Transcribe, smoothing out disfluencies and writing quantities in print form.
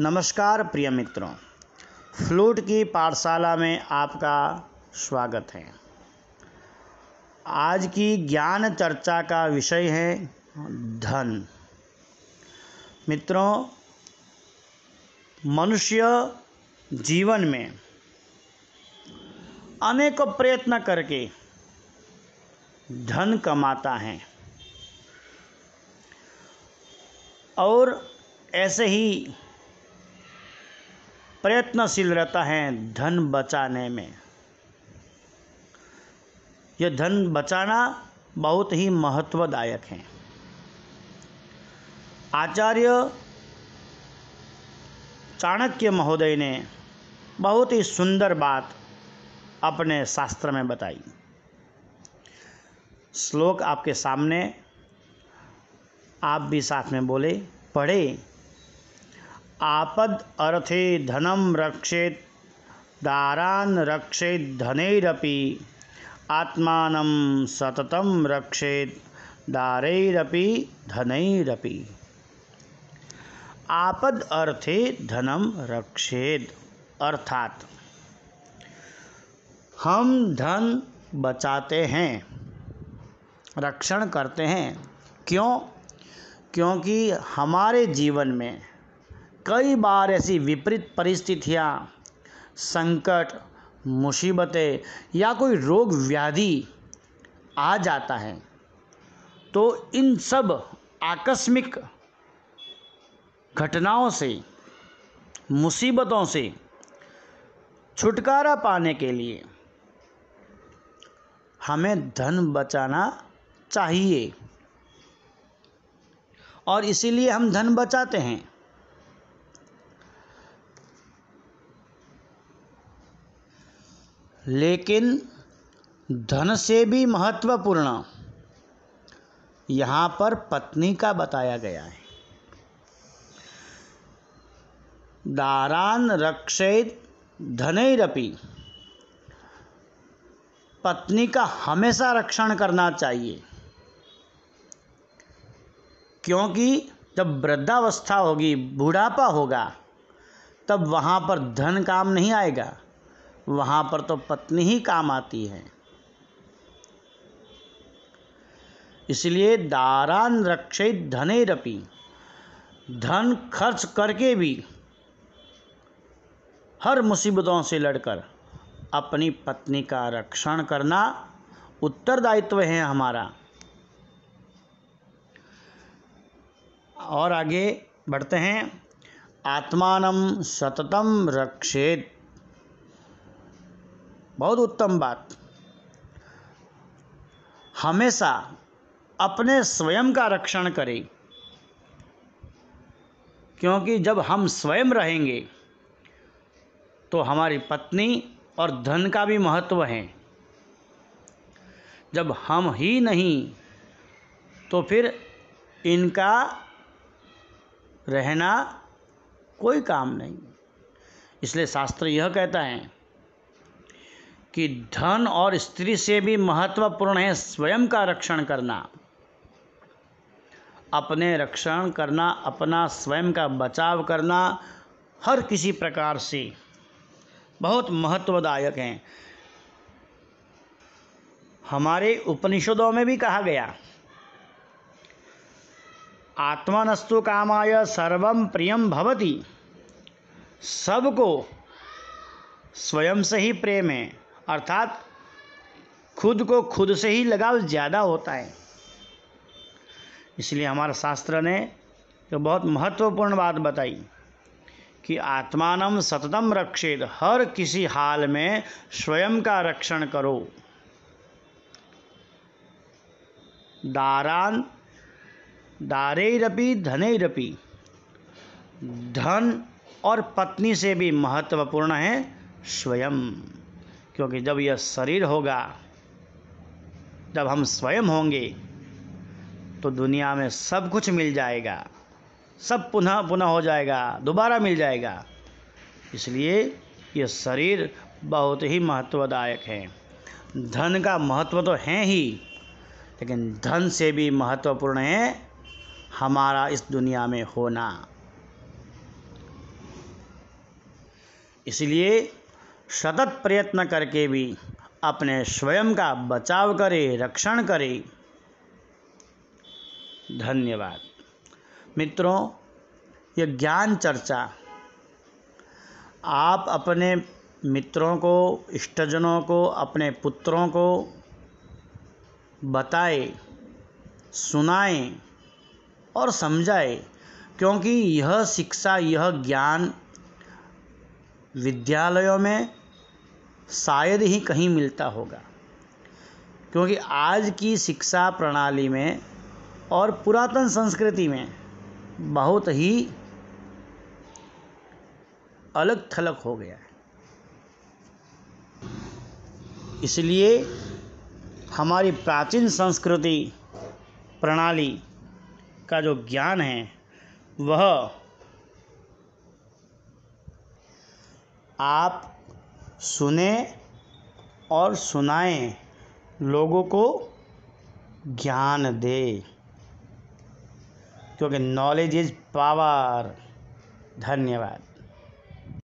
नमस्कार प्रिय मित्रों, फ्लूट की पाठशाला में आपका स्वागत है। आज की ज्ञान चर्चा का विषय है धन। मित्रों, मनुष्य जीवन में अनेकों प्रयत्न करके धन कमाता है और ऐसे ही प्रयत्नशील रहता है धन बचाने में। यह धन बचाना बहुत ही महत्वदायक है। आचार्य चाणक्य महोदय ने बहुत ही सुंदर बात अपने शास्त्र में बताई। श्लोक आपके सामने, आप भी साथ में बोले, पढ़े। आपद अर्थे धनम रक्षेत दारान रक्षेत धनैरपि आत्मानं सततं रक्षेत दारैरपि धनैरपि। आपद अर्थे धनम रक्षेत, अर्थात हम धन बचाते हैं, रक्षण करते हैं। क्यों? क्योंकि हमारे जीवन में कई बार ऐसी विपरीत परिस्थितियाँ, संकट, मुसीबतें या कोई रोग व्याधि आ जाता है, तो इन सब आकस्मिक घटनाओं से, मुसीबतों से छुटकारा पाने के लिए हमें धन बचाना चाहिए और इसीलिए हम धन बचाते हैं। लेकिन धन से भी महत्वपूर्ण यहाँ पर पत्नी का बताया गया है। दारान रक्षेत धनैरपि, पत्नी का हमेशा रक्षण करना चाहिए। क्योंकि जब वृद्धावस्था होगी, बुढ़ापा होगा, तब वहाँ पर धन काम नहीं आएगा, वहाँ पर तो पत्नी ही काम आती है। इसलिए दारान रक्षेत धनैरपि, धन खर्च करके भी हर मुसीबतों से लड़कर अपनी पत्नी का रक्षण करना उत्तरदायित्व है हमारा। और आगे बढ़ते हैं। आत्मानं सततं रक्षेत, बहुत उत्तम बात। हमेशा अपने स्वयं का रक्षण करें, क्योंकि जब हम स्वयं रहेंगे तो हमारी पत्नी और धन का भी महत्व है। जब हम ही नहीं तो फिर इनका रहना कोई काम नहीं। इसलिए शास्त्र यह कहता है कि धन और स्त्री से भी महत्वपूर्ण है स्वयं का रक्षण करना, अपने रक्षण करना, अपना स्वयं का बचाव करना हर किसी प्रकार से बहुत महत्वदायक है। हमारे उपनिषदों में भी कहा गया, आत्मनस्तु कामाय सर्वं प्रियं भवति, सबको स्वयं से ही प्रेम है, अर्थात खुद को खुद से ही लगाव ज़्यादा होता है। इसलिए हमारे शास्त्र ने तो बहुत महत्वपूर्ण बात बताई कि आत्मानं सततं रक्षेत, हर किसी हाल में स्वयं का रक्षण करो। दारान दारैरपि धनैरपि, धन और पत्नी से भी महत्वपूर्ण है स्वयं। क्योंकि जब यह शरीर होगा, जब हम स्वयं होंगे, तो दुनिया में सब कुछ मिल जाएगा, सब पुनः पुनः हो जाएगा, दोबारा मिल जाएगा। इसलिए यह शरीर बहुत ही महत्वदायक है। धन का महत्व तो है ही, लेकिन धन से भी महत्वपूर्ण है हमारा इस दुनिया में होना। इसलिए सतत प्रयत्न करके भी अपने स्वयं का बचाव करें, रक्षण करें। धन्यवाद मित्रों। यह ज्ञान चर्चा आप अपने मित्रों को, इष्टजनों को, अपने पुत्रों को बताएं, सुनाएं और समझाएं, क्योंकि यह शिक्षा, यह ज्ञान विद्यालयों में शायद ही कहीं मिलता होगा। क्योंकि आज की शिक्षा प्रणाली में और पुरातन संस्कृति में बहुत ही अलग थलग हो गया है। इसलिए हमारी प्राचीन संस्कृति प्रणाली का जो ज्ञान है वह आप सुने और सुनाएं, लोगों को ज्ञान दें, क्योंकि नॉलेज इज पावर। धन्यवाद।